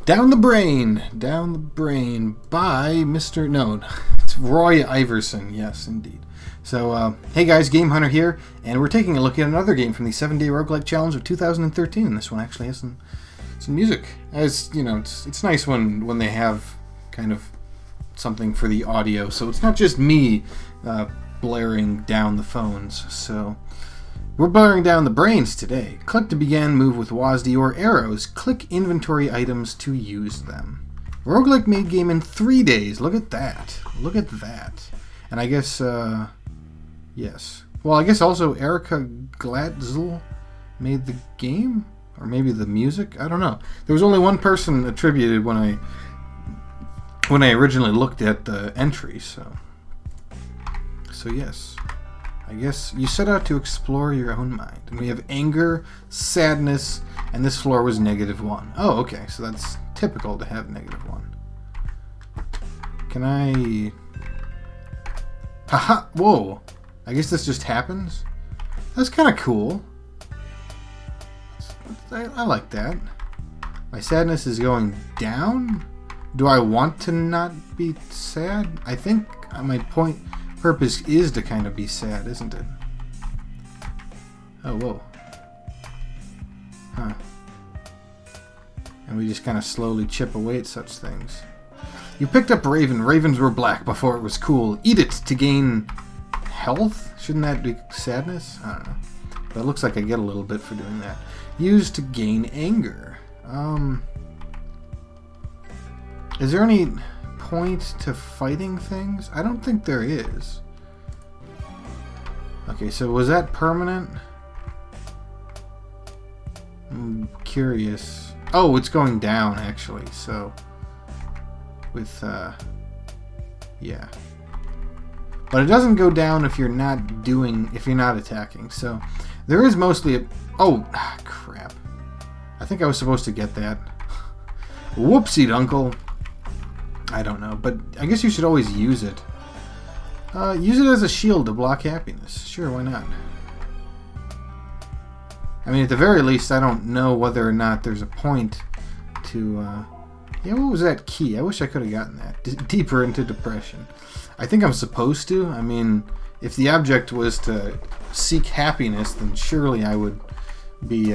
Down the Brain by Mr. No, it's Roy Iversen. Yes, indeed. So, hey guys, Game Hunter here, and we're taking a look at another game from the 7-Day Roguelike Challenge of 2013, and this one actually has some music. As you know, it's nice when they have kind of something for the audio, so it's not just me blaring down the phones. So we're blaring down the brains today. Click to begin, move with WASD or arrows. Click inventory items to use them. Roguelike made game in 3 days. Look at that. Look at that. And I guess, yes. Well, I guess also Erica Glatzel made the game? Or maybe the music? I don't know. There was only one person attributed when I originally looked at the entry, so yes. I guess you set out to explore your own mind. And we have anger, sadness, and this floor was -1. Oh, okay, so that's typical to have -1. Can I... Haha! Whoa! I guess this just happens? That's kind of cool. I like that. My sadness is going down? Do I want to not be sad? I think my purpose is to kind of be sad, isn't it? Oh, whoa. Huh. And we just kind of slowly chip away at such things. You picked up Raven. Ravens were black before it was cool. Eat it to gain health? Shouldn't that be sadness? I don't know. But it looks like I get a little bit for doing that. Use to gain anger. Is there any point to fighting things? I don't think there is. Okay, so was that permanent? I'm curious. Oh, it's going down actually, so with yeah. But it doesn't go down if you're not attacking. So there is mostly a crap. I think I was supposed to get that. Whoopsie dunkle. I don't know, but I guess you should always use it. Use it as a shield to block happiness. Sure, why not? I mean, at the very least, I don't know whether or not there's a point to... yeah, what was that key? I wish I could have gotten that. Deeper into depression. I think I'm supposed to. I mean, if the object was to seek happiness, then surely I would be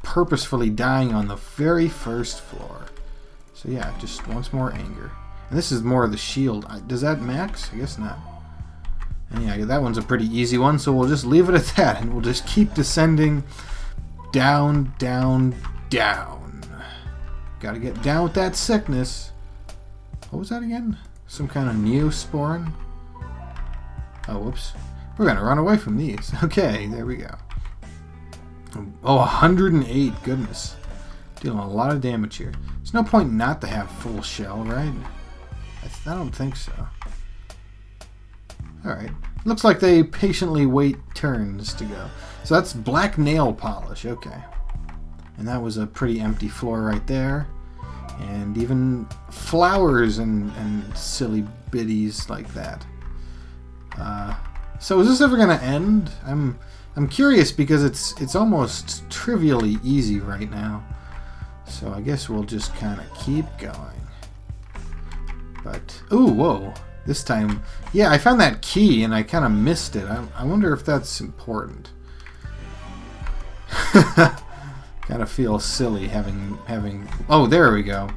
purposefully dying on the very first floor. So yeah, just once more anger. And this is more of the shield. Does that max? I guess not. And yeah, that one's a pretty easy one, so we'll just leave it at that, and we'll just keep descending down, down, down. Gotta get down with that sickness. What was that again? Some kind of neosporin? Oh, whoops. We're gonna run away from these. Okay, there we go. Oh, 108. Goodness. Dealing a lot of damage here. There's no point not to have full shell, right? I don't think so. Alright. Looks like they patiently wait turns to go. So that's black nail polish. Okay. And that was a pretty empty floor right there. And even flowers and silly biddies like that. So is this ever going to end? I'm curious because it's almost trivially easy right now. So I guess we'll just kind of keep going. But, ooh, whoa. This time, yeah, I found that key and I kind of missed it. I wonder if that's important. Kind of feel silly having... Oh, there we go.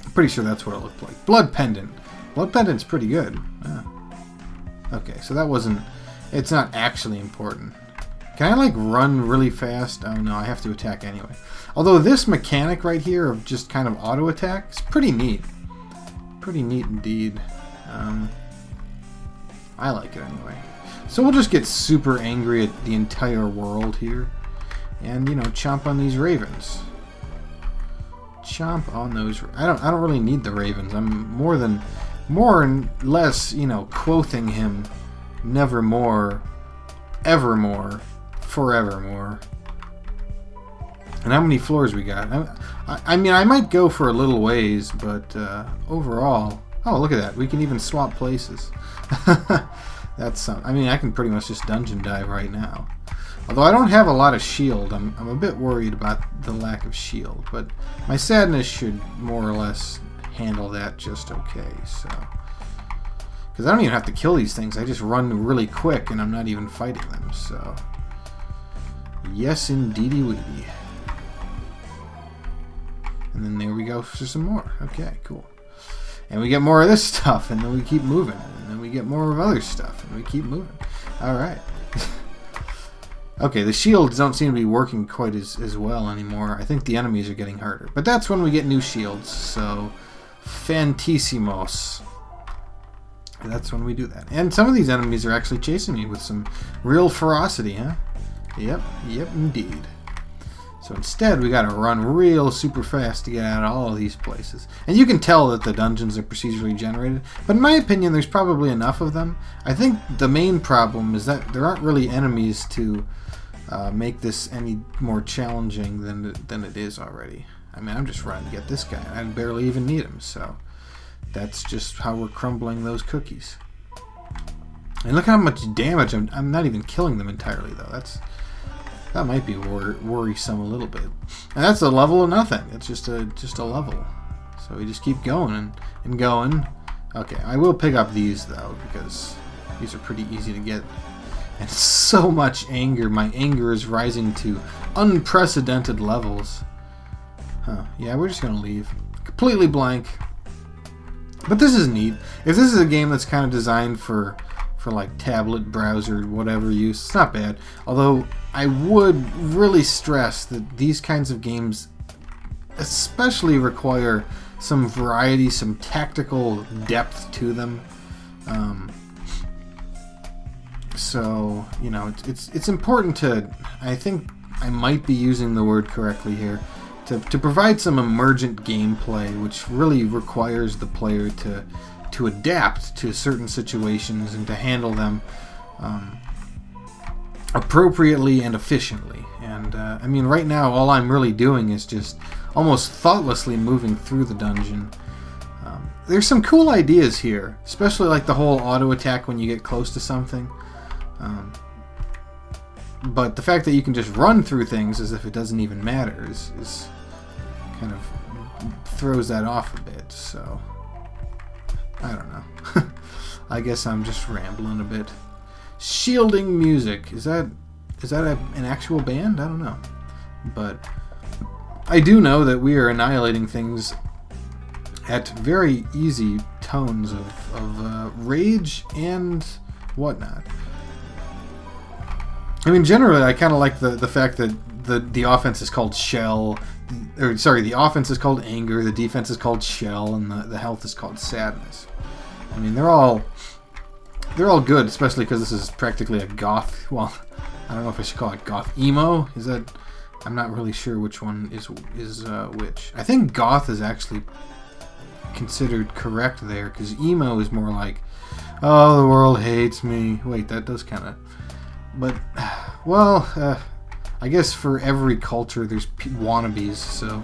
I'm pretty sure that's what it looked like. Blood Pendant. Blood Pendant's pretty good. Ah. Okay, so that wasn't... It's not actually important. Can I, like, run really fast? Oh, no, I have to attack anyway. Although this mechanic right here of just kind of auto-attack is pretty neat. Pretty neat indeed. I like it anyway. So we'll just get super angry at the entire world here. And, you know, chomp on these ravens. Chomp on those... I don't really need the ravens. I'm more and less, you know, quothing him nevermore, evermore, forevermore. And how many floors we got? I mean, I might go for a little ways, but overall... Oh, look at that. We can even swap places. That's something. I mean, I can pretty much just dungeon dive right now. Although I don't have a lot of shield, I'm a bit worried about the lack of shield. But my sadness should more or less handle that just okay. So, because I don't even have to kill these things. I just run really quick and I'm not even fighting them. So, yes, indeedy weedy. And then there we go for some more. Okay, cool. And we get more of this stuff, and then we keep moving. And then we get more of other stuff, and we keep moving. Alright. Okay, the shields don't seem to be working quite as well anymore. I think the enemies are getting harder. But that's when we get new shields, so... Fantissimos. That's when we do that. And some of these enemies are actually chasing me with some real ferocity, huh? Yep, indeed. So instead, we gotta run real super fast to get out of all of these places. And you can tell that the dungeons are procedurally generated, but in my opinion, there's probably enough of them. I think the main problem is that there aren't really enemies to make this any more challenging than it is already. I mean, I'm just running to get this guy. I barely even need him, so that's just how we're crumbling those cookies. And look how much damage I'm not even killing them entirely, though. That might be worrisome a little bit. And that's a level of nothing. It's just a level. So we just keep going and going. Okay, I will pick up these, though, because these are pretty easy to get. And so much anger. My anger is rising to unprecedented levels. Huh. Yeah, we're just going to leave. Completely blank. But this is neat. If this is a game that's kind of designed for like tablet, browser, whatever use, it's not bad. Although I would really stress that these kinds of games especially require some variety, some tactical depth to them. So, you know, it's important to, I think I might be using the word correctly here, to provide some emergent gameplay, which really requires the player to adapt to certain situations and to handle them appropriately and efficiently. And I mean, right now all I'm really doing is just almost thoughtlessly moving through the dungeon. There's some cool ideas here, especially like the whole auto attack when you get close to something. But the fact that you can just run through things as if it doesn't even matter is kind of throws that off a bit. So I don't know. I guess I'm just rambling a bit. Shielding music. Is that an actual band? I don't know. But I do know that we are annihilating things at very easy tones of rage and whatnot. I mean, generally, I kind of like the fact that the offense is called Shell. Or, sorry, the offense is called Anger, the defense is called Shell, and the health is called Sadness. I mean, they're all good, especially because this is practically a goth. Well, I don't know if I should call it goth emo. Is that? I'm not really sure which one is which. I think goth is actually considered correct there, because emo is more like, oh, the world hates me. Wait, that does kind of. But, well, I guess for every culture there's wannabes, so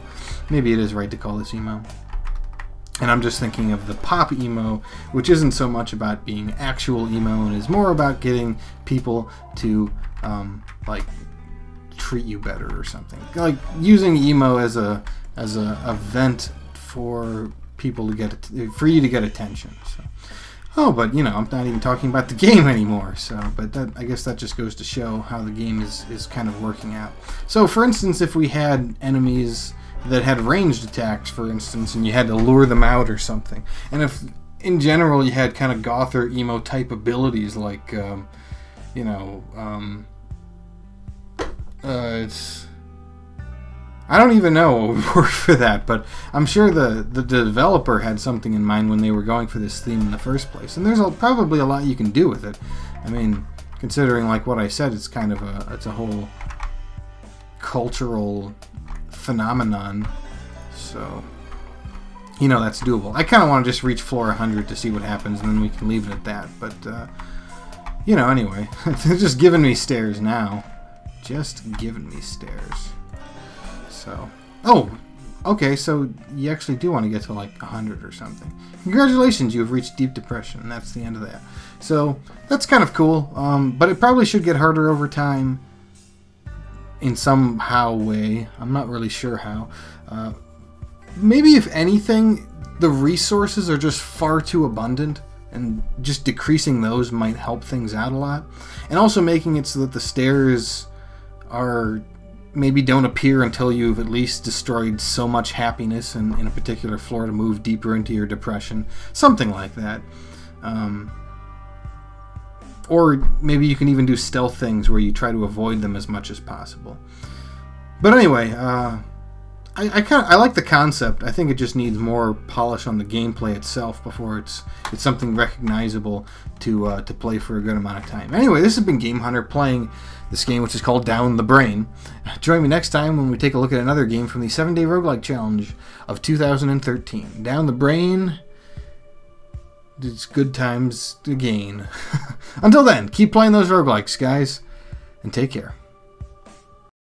maybe it is right to call this emo. And I'm just thinking of the pop emo, which isn't so much about being actual emo and is more about getting people to, like, treat you better or something. Like, using emo as a vent for people to get, for you to get attention, so. Oh, but, you know, I'm not even talking about the game anymore, so, but that, I guess that just goes to show how the game is kind of working out. So, for instance, if we had enemies that had ranged attacks, for instance, and you had to lure them out or something, and if, in general, you had kind of goth or emo type abilities, like, you know, I don't even know what would work for that, but I'm sure the developer had something in mind when they were going for this theme in the first place. And there's probably a lot you can do with it. I mean, considering like what I said, it's kind of it's a whole cultural phenomenon. So, you know, that's doable. I kind of want to just reach floor 100 to see what happens, and then we can leave it at that. But, you know, anyway, they're just giving me stares now. Just giving me stares. So, oh, okay, so you actually do want to get to like 100 or something. Congratulations, you have reached deep depression, and that's the end of that. So, that's kind of cool, but it probably should get harder over time. in somehow way. I'm not really sure how. Maybe if anything, the resources are just far too abundant, and just decreasing those might help things out a lot. And also making it so that the stairs are maybe don't appear until you've at least destroyed so much happiness in a particular floor to move deeper into your depression. Something like that. Or maybe you can even do stealth things where you try to avoid them as much as possible. But anyway, I like the concept. I think it just needs more polish on the gameplay itself before it's something recognizable to play for a good amount of time. Anyway, this has been Game Hunter playing this game, which is called Down the Brain. Join me next time when we take a look at another game from the 7-Day Roguelike Challenge of 2013. Down the Brain. It's good times again. Until then, keep playing those roguelikes, guys, and take care.